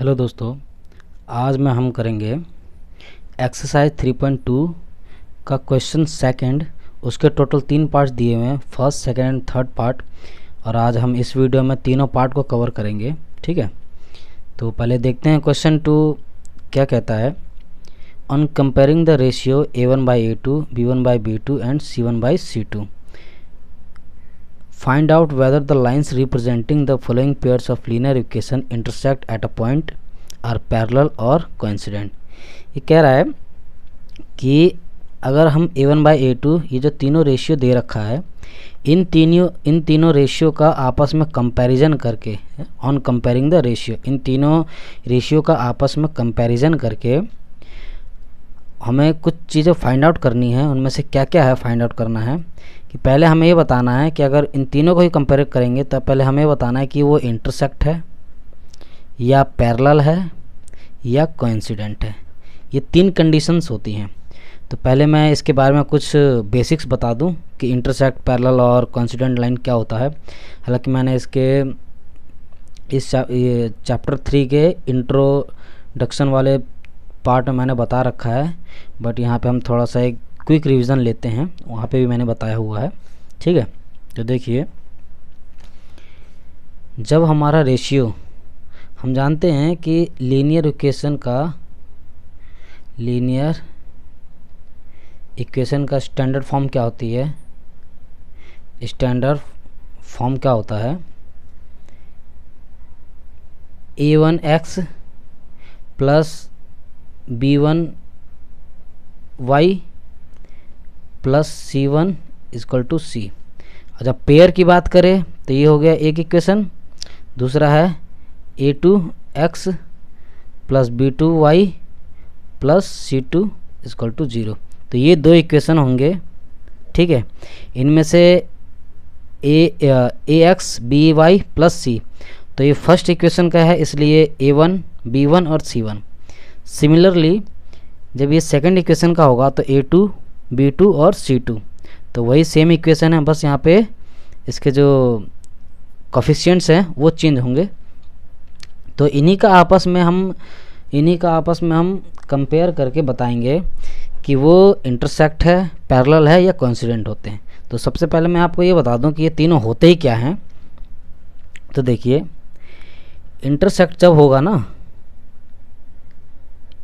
Hello दोस्तों, आज में हम करेंगे एक्सरसाइज 3.2 का क्वेश्चन सेकंड। उसके टोटल 3 पार्ट्स दिए हुए हैं, first, second and third part. और आज हम इस वीडियो में तीनों पार्ट को कवर करेंगे। ठीक है, तो पहले देखते हैं क्वेश्चन 2 क्या कहता है। On comparing the ratio A1/A2, B1/B2 and C1/C2, find out whether the lines representing the following pairs of linear equation intersect at a point, are parallel or coincident। ये कह रहा है कि अगर हम A1/A2 ये जो तीनों रेशियो दे रखा है, इन तीनों रेशियो का आपस में कंपैरिजन करके, ऑन कंपेयरिंग द रेशियो, इन तीनों रेशियो का आपस में कंपैरिजन करके हमें कुछ चीज़ें फाइंड आउट करनी है। उनमें से क्या क्या है फाइंड आउट करना है कि पहले हमें ये बताना है कि अगर इन तीनों को ही कंपेयर करेंगे तब पहले हमें बताना है कि वो इंटरसेक्ट है या पैरेलल है या कोइंसिडेंट है। ये 3 कंडीशंस होती हैं। तो पहले मैं इसके बारे में कुछ बेसिक्स बता दूं कि इंटरसेक्ट, पैरेलल और कोइंसिडेंट लाइन क्या होता है। हालांकि मैंने इस चैप्टर 3 के इंट्रोडक्शन वाले पार्ट में मैंने बता रखा है, बट यहाँ पे हम थोड़ा सा एक क्विक रिवीजन लेते हैं, वहाँ पे भी मैंने बताया हुआ है। ठीक है, तो देखिए, जब हमारा रेशियो, हम जानते हैं कि लीनियर इक्वेशन का स्टैंडर्ड फॉर्म क्या होती है। स्टैंडर्ड फॉर्म क्या होता है, A1x plus B1y plus C1 equal to C। और जब पेयर की बात करें तो ये हो गया एक इक्वेशन। दूसरा है A2x plus B2y plus C2 equal to 0। तो ये 2 इक्वेशन होंगे। ठीक है, इनमें से ax by प्लस C, तो ये फर्स्ट इक्वेशन का है, इसलिए A1, B1 और C1। सिमिलरली जब ये सेकंड इक्वेशन का होगा तो A2, B2 और C2, तो वही सेम इक्वेशन है, बस यहाँ पे इसके जो कोफिशिएंट्स हैं वो चेंज होंगे। तो इन्हीं का आपस में हम कंपेयर करके बताएंगे कि वो इंटरसेक्ट है, पैरेलल है या कोइंसिडेंट होते हैं। तो सबसे पहले मैं आपको ये बता दूं कि ये तीनों होते ही क्या हैं। तो देखिए, इंटरसेक्ट जब होगा ना,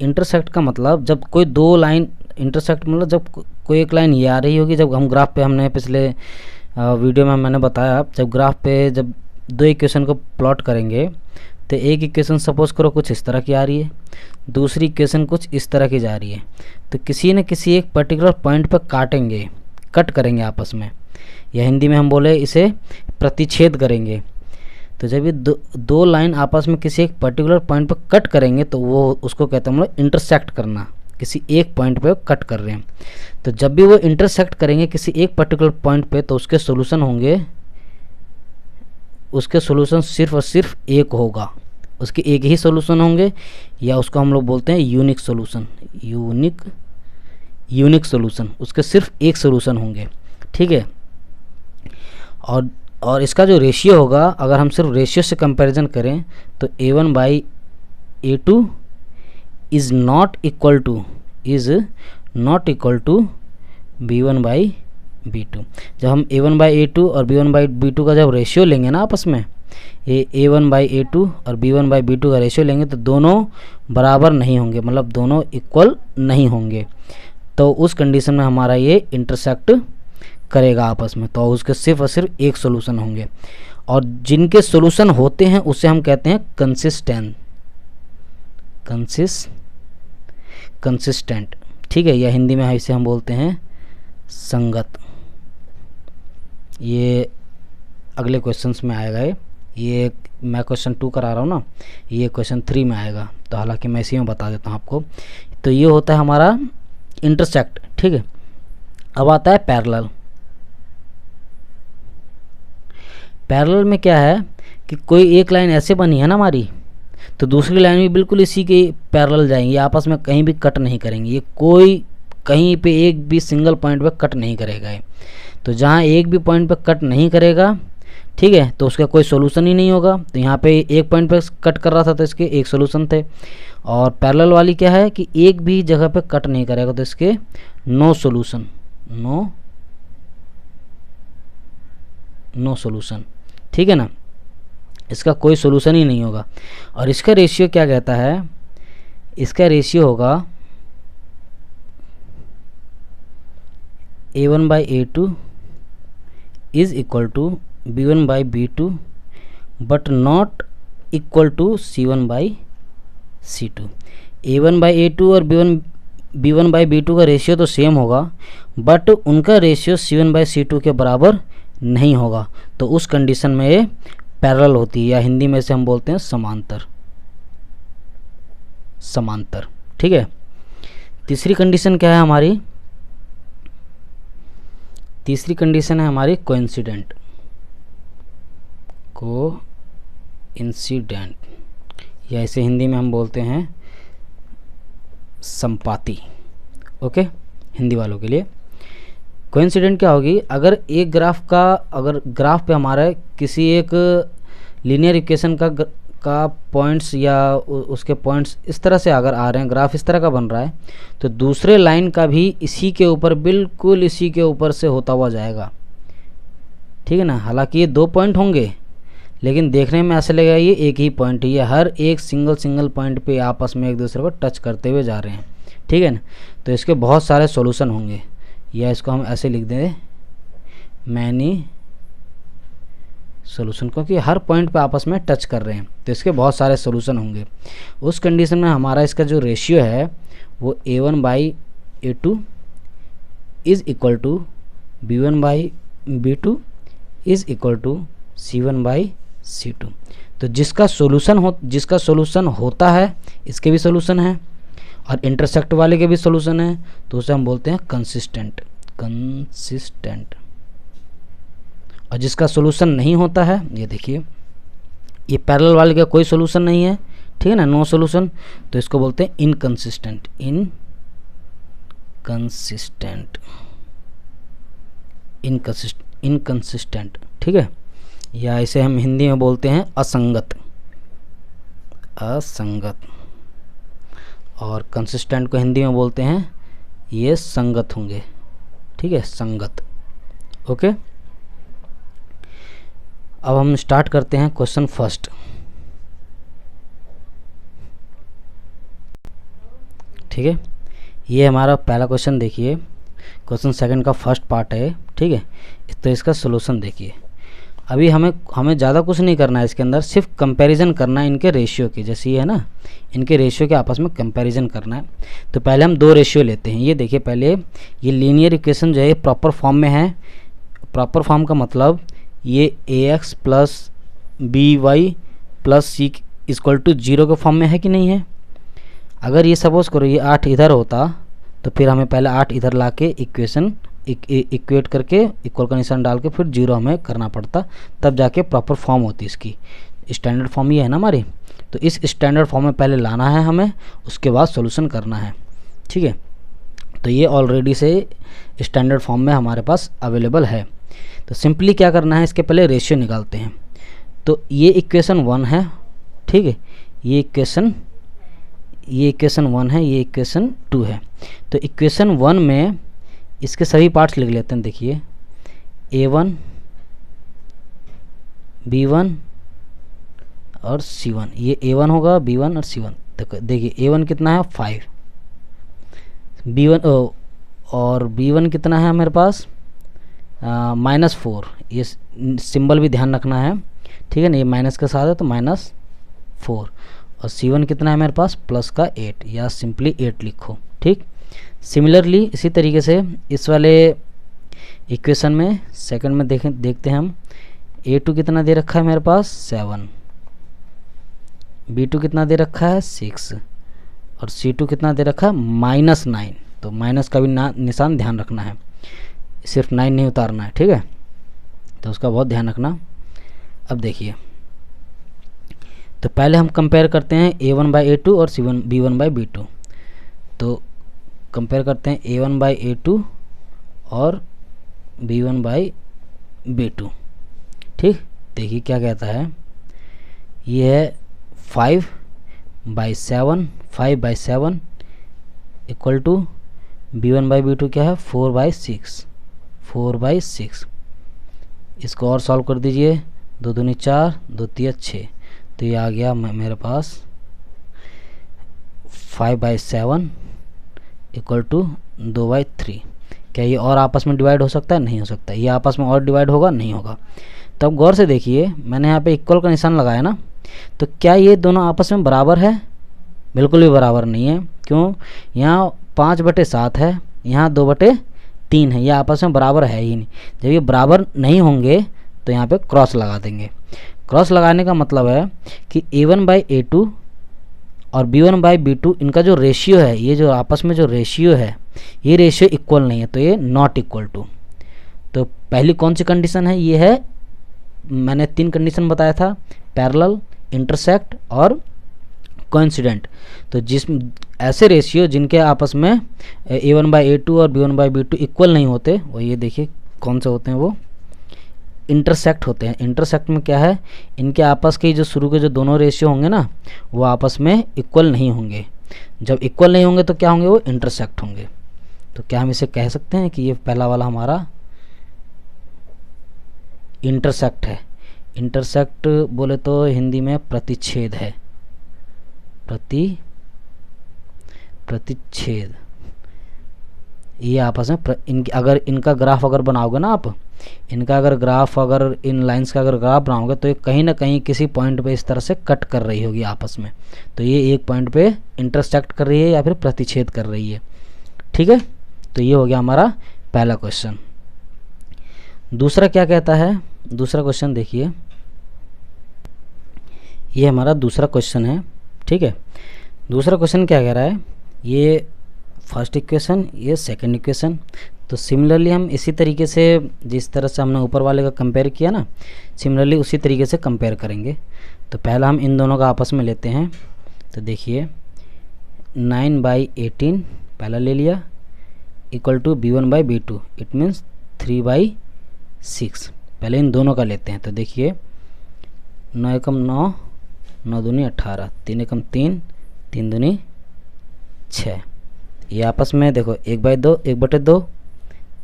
इंटरसेक्ट का मतलब जब कोई 2 लाइन इंटरसेक्ट, मतलब जब कोई एक लाइन ये आ रही होगी। जब हम ग्राफ पे, हमने पिछले वीडियो में मैंने बताया, जब ग्राफ पे जब 2 इक्वेशन को प्लॉट करेंगे तो एक इक्वेशन सपोज करो कुछ इस तरह की आ रही है, दूसरी इक्वेशन कुछ इस तरह की जा रही है। तो किसी न किसी एक पर्टिकुलर पॉइंट पर कट करेंगे आपस में, या हिंदी में हम बोले इसे प्रतिच्छेद करेंगे। तो जब ये दो लाइन आपस में किसी एक पर्टिकुलर पॉइंट पर कट करेंगे तो वो उसको कहते हैं हम लोग इंटरसेक्ट करना। किसी एक पॉइंट पे कट कर रहे हैं, तो जब भी वो इंटरसेक्ट करेंगे किसी एक पर्टिकुलर पॉइंट पे, तो उसके सॉल्यूशन सिर्फ और सिर्फ एक होगा। उसके एक ही सॉल्यूशन होंगे, या उसको हम लोग बोलते हैं यूनिक सॉल्यूशन। उसके सिर्फ एक सॉल्यूशन होंगे। ठीक है, और इसका जो रेशियो होगा, अगर हम सिर्फ रेशियो से कंपैरिजन करें तो A1/A2 is not equal to B1/B2। जब हम A1/A2 और B1/B2 का जब रेशियो लेंगे ना आपस में, ये A1/A2 और B1/B2 का रेशियो लेंगे तो दोनों बराबर नहीं होंगे, मतलब दोनों इक्वल नहीं होंगे। तो उस कंडीशन में हमारा ये इंटरसेक्ट करेगा आपस में, तो उसके सिर्फ और सिर्फ एक सॉल्यूशन होंगे। और जिनके सॉल्यूशन होते हैं उसे हम कहते हैं कंसिस्टेंट। ठीक है, या हिंदी में इसे हम बोलते हैं संगत। ये अगले क्वेश्चंस में आएगा। ये मैं क्वेश्चन 2 करा रहा हूँ ना, ये क्वेश्चन 3 में आएगा, तो हालांकि मैं इसी में बता देता हूँ आपको। तो ये होता है हमारा इंटरसेक्ट। ठीक है, अब आता है पैरेलल। पैरेलल में क्या है कि कोई एक लाइन ऐसे बनी है ना हमारी, तो दूसरी लाइन भी बिल्कुल इसी के पैरेलल जाएंगी, आपस में कहीं भी कट नहीं करेंगी। ये कोई कहीं पे एक भी सिंगल पॉइंट पे कट नहीं करेगा। तो जहाँ एक भी पॉइंट पे कट नहीं करेगा ठीक है, तो उसका कोई सोल्यूशन ही नहीं होगा। तो यहाँ पे एक पॉइंट पे कट कर रहा था तो इसके एक सोल्यूशन थे। और पैरेलल वाली क्या है कि एक भी जगह पे कट नहीं करेगा तो इसके नो सोल्यूशन, नो सोल्यूशन। ठीक है ना, इसका कोई सोल्यूशन ही नहीं होगा। और इसका रेशियो क्या कहता है, इसका रेशियो होगा A1/A2 is equal to B1/B2 but not equal to C1/C2। A1/A2 और B1/B2 का रेशियो तो सेम होगा, बट उनका रेशियो C1/C2 के बराबर नहीं होगा। तो उस कंडीशन में ये पैरेलल होती है, या हिंदी में से हम बोलते हैं समांतर, समांतर। ठीक है, तीसरी कंडीशन क्या है हमारी, तीसरी कंडीशन है हमारी कोइंसिडेंट, कोइंसिडेंट, या इसे हिंदी में हम बोलते हैं संपाती। ओके, हिंदी वालों के लिए कोइंसिडेंट क्या होगी, अगर एक ग्राफ का, अगर ग्राफ पे हमारा किसी एक लीनियर इक्वेशन का पॉइंट्स या उसके पॉइंट्स इस तरह से अगर आ रहे हैं, ग्राफ इस तरह का बन रहा है, तो दूसरे लाइन का भी इसी के ऊपर, बिल्कुल इसी के ऊपर से होता हुआ जाएगा। ठीक है ना, हालांकि ये 2 पॉइंट होंगे लेकिन देखने में ऐसा लगेगा ये एक ही पॉइंट है, ये हर एक सिंगल पॉइंट पे आपस में एक दूसरे को टच करते हुए जा रहे हैं। ठीक है ना, तो इसके बहुत सारे सॉल्यूशन होंगे, या इसको हम ऐसे लिख दें मैनी सॉल्यूशन, क्योंकि हर पॉइंट पे आपस में टच कर रहे हैं तो इसके बहुत सारे सॉल्यूशन होंगे। उस कंडीशन में हमारा इसका जो रेशियो है वो A1/A2 is equal to B1/B2 is equal to C1/C2। तो जिसका सॉल्यूशन होता है इसके भी सॉल्यूशन है और इंटरसेक्ट वाले के भी सॉल्यूशन है, तो उसे हम बोलते हैं कंसिस्टेंट, कंसिस्टेंट। और जिसका सॉल्यूशन नहीं होता है, ये देखिए ये पैरेलल वाले का कोई सॉल्यूशन नहीं है, ठीक है ना, नो सॉल्यूशन, तो इसको बोलते हैं इनकंसिस्टेंट, इनकंसिस्टेंट। ठीक है, या इसे हम हिंदी में बोलते हैं असंगत, और कंसिस्टेंट को हिंदी में बोलते हैं ये संगत होंगे। ठीक है, संगत। ओके, अब हम स्टार्ट करते हैं क्वेश्चन फर्स्ट। ठीक है, ये हमारा पहला क्वेश्चन देखिए, क्वेश्चन सेकंड का फर्स्ट पार्ट है। ठीक है, तो इसका सॉल्यूशन देखिए। अभी हमें ज़्यादा कुछ नहीं करना है इसके अंदर, सिर्फ कंपैरिजन करना है इनके रेशियो की, जैसे ये है ना, इनके रेशियो के आपस में कंपैरिजन करना है। तो पहले हम 2 रेशियो लेते हैं। ये देखिए, पहले ये लीनियर इक्वेशन जो है प्रॉपर फॉर्म में है। प्रॉपर फॉर्म का मतलब ये ax plus by plus C equal to 0 के फॉर्म में है कि नहीं है। अगर ये सपोज करो ये 8 इधर होता तो फिर हमें पहले 8 इधर ला के इक्वेशन इक्वेट करके इक्वल का निशान डाल के फिर 0 हमें करना पड़ता, तब जाके प्रॉपर फॉर्म होती इसकी। स्टैंडर्ड फॉर्म ये है ना हमारी, तो इस स्टैंडर्ड फॉर्म में पहले लाना है हमें, उसके बाद सॉल्यूशन करना है। ठीक है, तो ये ऑलरेडी से स्टैंडर्ड फॉर्म में हमारे पास अवेलेबल है। तो सिंपली क्या करना है, इसके पहले रेशियो निकालते हैं। तो ये इक्वेशन 1 है। ठीक है, ये इक्वेशन 1 है, ये इक्वेशन 2 है। तो इक्वेशन 1 में इसके सभी पार्ट्स लिख लेते हैं। देखिए A1, B1 और C1, ये A1 होगा, B1 और C1। तो देखिए A1 कितना है 5, B1 और B1 कितना है मेरे पास -4। ये सिंबल भी ध्यान रखना है, ठीक है ना, ये माइनस के साथ है तो -4। और C1 कितना है मेरे पास प्लस का 8, या सिंपली 8 लिखो। ठीक, सिमिलरली इसी तरीके से इस वाले इक्वेशन में सेकंड में देखते हैं हम। A2 कितना दे रखा है मेरे पास 7, B2 कितना दे रखा है 6 और C2 कितना दे रखा है -9। तो माइनस का भी निशान ध्यान रखना है, सिर्फ 9 नहीं उतारना है। ठीक है, तो उसका बहुत ध्यान रखना। अब देखिए, तो पहले हम कंपेयर करते हैं A1/A2 और B1/B2। तो कंपेयर करते हैं A1/A2 और B1/B2। ठीक, देखिए क्या कहता है, ये है 5/7, 5/7 इक्वल टू b1/b2 क्या है 4/6, 4/6। इसको और सॉल्व कर दीजिए, 2 दूनी 4, 2 तिया 6, तो ये आ गया मेरे पास 5/7 इक्वल टू 2/3। क्या ये और आपस में डिवाइड हो सकता है? नहीं हो सकता। ये आपस में और डिवाइड होगा? नहीं होगा। तो अब गौर से देखिए, मैंने यहाँ पे इक्वल का निशान लगाया ना, तो क्या ये दोनों आपस में बराबर है? बिल्कुल भी बराबर नहीं है। क्यों? यहाँ 5/7 है, यहाँ 2/3 है, ये आपस में बराबर है ही नहीं। जब ये बराबर नहीं होंगे तो यहाँ पे क्रॉस लगा देंगे। क्रॉस लगाने का मतलब है कि a1/a2 और b1/b2 इनका जो रेशियो है, ये जो आपस में जो रेशियो है, ये रेशियो इक्वल नहीं है, तो ये नॉट इक्वल टू। तो पहली कौन सी कंडीशन है? ये है, मैंने 3 कंडीशन बताया था, पैरेलल, इंटरसेक्ट और कोइंसिडेंट। तो जिस ऐसे रेशियो जिनके आपस में a1/a2 और b1/b2 इक्वल नहीं होते, वो ये देखिए कौन से होते हैं, वो इंटरसेक्ट होते हैं। इंटरसेक्ट में क्या है, इनके आपस के जो शुरू के जो दोनों रेशियो होंगे ना, वो आपस में इक्वल नहीं होंगे। जब इक्वल नहीं होंगे तो क्या होंगे? वो इंटरसेक्ट होंगे। तो क्या हम इसे कह सकते हैं कि ये पहला वाला हमारा इंटरसेक्ट है। इंटरसेक्ट बोले तो हिंदी में प्रतिच्छेद है, प्रतिच्छेद। ये आपस में अगर इनका ग्राफ अगर बनाओगे ना आप, इनका अगर ग्राफ, अगर इन लाइंस का अगर ग्राफ बनाओगे तो ये कहीं ना कहीं किसी पॉइंट पे इस तरह से कट कर रही होगी आपस में। तो ये एक पॉइंट पे इंटरसेक्ट कर रही है या फिर प्रतिच्छेद कर रही है। ठीक है, तो ये हो गया हमारा पहला क्वेश्चन। दूसरा क्या कहता है? दूसरा क्वेश्चन देखिए, ये हमारा दूसरा क्वेश्चन है। ठीक है, दूसरा क्वेश्चन क्या कह रहा है? ये फर्स्ट इक्वेशन, ये सेकंड इक्वेशन। तो सिमिलरली हम इसी तरीके से, जिस तरह से हमने ऊपर वाले का कंपेयर किया ना, सिमिलरली उसी तरीके से कंपेयर करेंगे। तो पहला हम इन दोनों का आपस में लेते हैं। तो देखिए 9/18 पहला ले लिया equal to b1/b2, it means 3/6। पहले इन दोनों का लेते हैं। तो देखिए 9 एकम 9, 9 दूनी 18, 3 एकम 3, 3 दूनी 6। ये आपस में देखो 1/2, 1/2,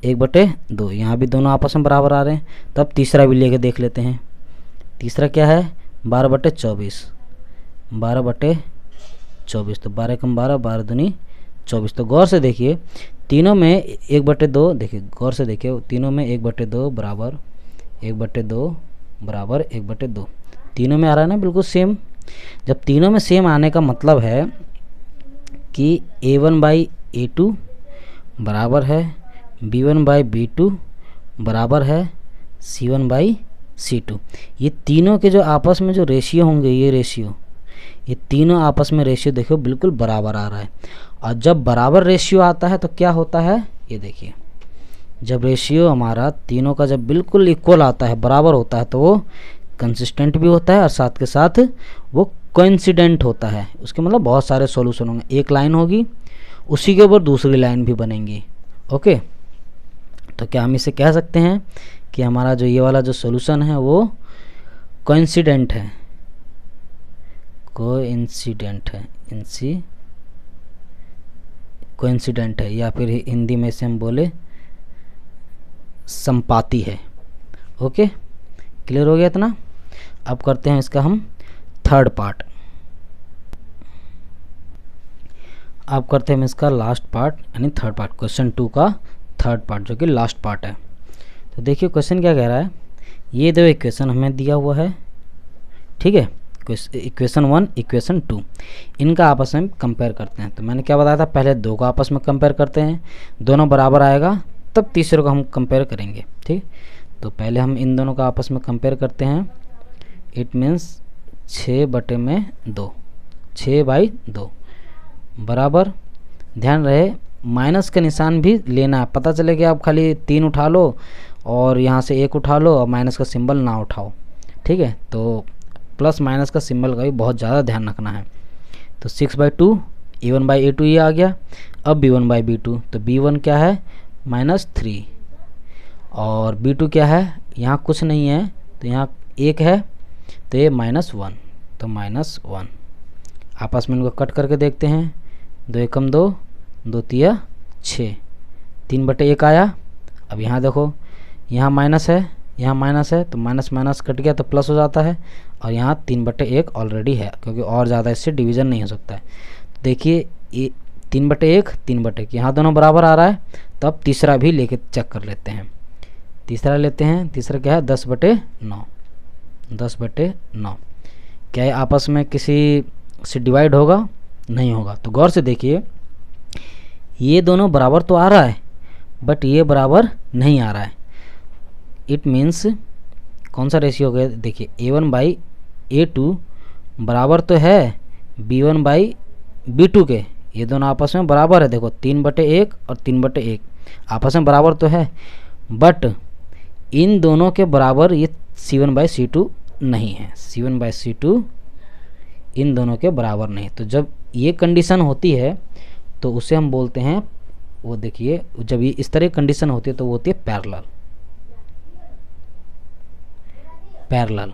1/2, यहाँ भी दोनों आपस में बराबर आ रहे हैं। तो अब तीसरा भी लेके देख लेते हैं। तीसरा क्या है? 12/24, 12/24, तो 12 एकम 12, 12 दूनी 24। तो गौर से देखिए तीनों में 1/2, देखिए गौर से देखिए तीनों में 1/2 बराबर 1/2 बराबर 1/2, तीनों में आ रहा है ना बिल्कुल सेम। जब तीनों में सेम आने का मतलब है कि a1/a2 बराबर है b1/b2 बराबर है c1/c2। ये तीनों के जो आपस में जो रेशियो होंगे, ये तीनों आपस में रेशियो देखो बिल्कुल बराबर आ रहा है। और जब बराबर रेशियो आता है तो क्या होता है? ये देखिए, जब रेशियो हमारा तीनों का जब बिल्कुल इक्वल आता है, बराबर होता है, तो वो कंसिस्टेंट भी होता है और साथ के साथ वो कोइंसिडेंट होता है। उसके मतलब बहुत सारे सॉल्यूशन होंगे, एक लाइन होगी उसी के ऊपर दूसरी लाइन भी बनेंगी। ओके, तो क्या हम इसे कह सकते हैं कि हमारा जो ये वाला जो सॉल्यूशन है वो कोइंसिडेंट है, कोइंसिडेंट है, या फिर हिंदी में से हम बोले संपाती है। ओके, क्लियर हो गया इतना? अब करते हैं इसका हम थर्ड पार्ट। अब करते हैं हम इसका लास्ट पार्ट, यानी थर्ड पार्ट, क्वेश्चन 2 का थर्ड पार्ट, जो कि लास्ट पार्ट है। तो देखिए क्वेश्चन क्या कह रहा है। ये दो इक्वेशन हमें दिया हुआ है, ठीक है, इक्वेशन 1, इक्वेशन 2, इनका आपस में कंपेयर करते हैं। तो मैंने क्या बताया था, पहले दो का आपस में कंपेयर करते हैं, दोनों बराबर आएगा तब तीसरे को हम कंपेयर करेंगे। ठीक, तो पहले हम इन दोनों का आपस में कंपेयर करते हैं। इट मीन्स 6/2, 6/2 बराबर, ध्यान रहे माइनस का निशान भी लेना है। पता चले कि आप खाली 3 उठा लो और यहाँ से 1 उठा लो और माइनस का सिंबल ना उठाओ। ठीक है, तो प्लस माइनस का सिंबल का भी बहुत ज़्यादा ध्यान रखना है। तो 6/2, a1/a2 ये आ गया। अब b1/b2, तो b1 क्या है -3 और b2 क्या है, यहाँ कुछ नहीं है तो यहाँ 1 है तो ये -1, तो -1। आपस में इनको कट करके देखते हैं, 2 एकम 2, 2 तिया 6, 3/1 आया। अब यहाँ देखो, यहाँ माइनस है, यहाँ माइनस है, तो माइनस माइनस कट गया तो प्लस हो जाता है, और यहाँ 3/1 ऑलरेडी है, क्योंकि और ज़्यादा इससे डिवीज़न नहीं हो सकता है। तो देखिए ये 3/1, 3/1 यहाँ दोनों बराबर आ रहा है। तो अब तीसरा भी लेके चेक कर लेते हैं। तीसरा लेते हैं, तीसरा क्या है 10/9, 10/9। क्या ये आपस में किसी से डिवाइड होगा? नहीं होगा। तो गौर से देखिए, ये दोनों बराबर तो आ रहा है बट ये बराबर नहीं आ रहा है। इट मीन्स कौन सा रेशियो हो गया? देखिए A1/A2 बराबर तो है B1/B2 के, ये दोनों आपस में बराबर है। देखो 3/1 और 3/1 आपस में बराबर तो है, बट इन दोनों के बराबर ये C1/C2 नहीं है। C1/C2 इन दोनों के बराबर नहीं। तो जब ये कंडीशन होती है तो उसे हम बोलते हैं, वो देखिए जब ये इस तरह कंडीशन होती है तो वो होती है पैरेलल। पैरेलल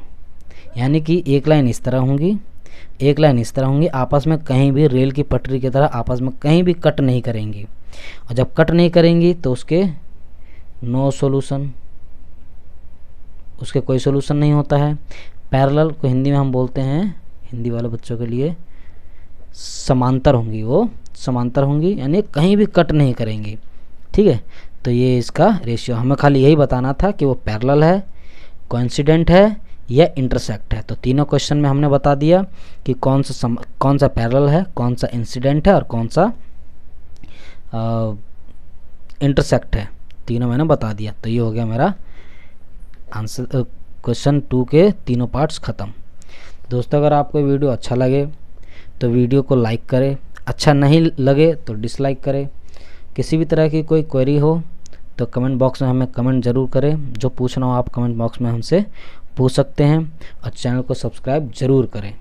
यानी कि एक लाइन इस तरह होंगी, एक लाइन इस तरह होंगी, आपस में कहीं भी रेल की पटरी की तरह आपस में कहीं भी कट नहीं करेंगी। और जब कट नहीं करेंगी तो उसके नो सॉल्यूशन, उसके कोई सॉल्यूशन नहीं होता है। पैरेलल को हिंदी में हम बोलते हैं, हिंदी वाले बच्चों के लिए, समांतर होंगी, वो समांतर होंगी यानी कहीं भी कट नहीं करेंगी। ठीक है, तो ये इसका रेशियो, हमें खाली यही बताना था कि वो पैरेलल है, कोइंसिडेंट है या इंटरसेक्ट है। तो तीनों क्वेश्चन में हमने बता दिया कि कौन सा पैरेलल है, कौन सा इंसिडेंट है और कौन सा इंटरसेक्ट है, तीनों मैंने बता दिया। तो ये हो गया मेरा आंसर, क्वेश्चन 2 के तीनों पार्ट्स ख़त्म। दोस्तों अगर आपको वीडियो अच्छा लगे तो वीडियो को लाइक करें, अच्छा नहीं लगे तो डिसलाइक करें। किसी भी तरह की कोई क्वेरी हो तो कमेंट बॉक्स में हमें कमेंट ज़रूर करें, जो पूछना हो आप कमेंट बॉक्स में हमसे पूछ सकते हैं, और चैनल को सब्सक्राइब ज़रूर करें।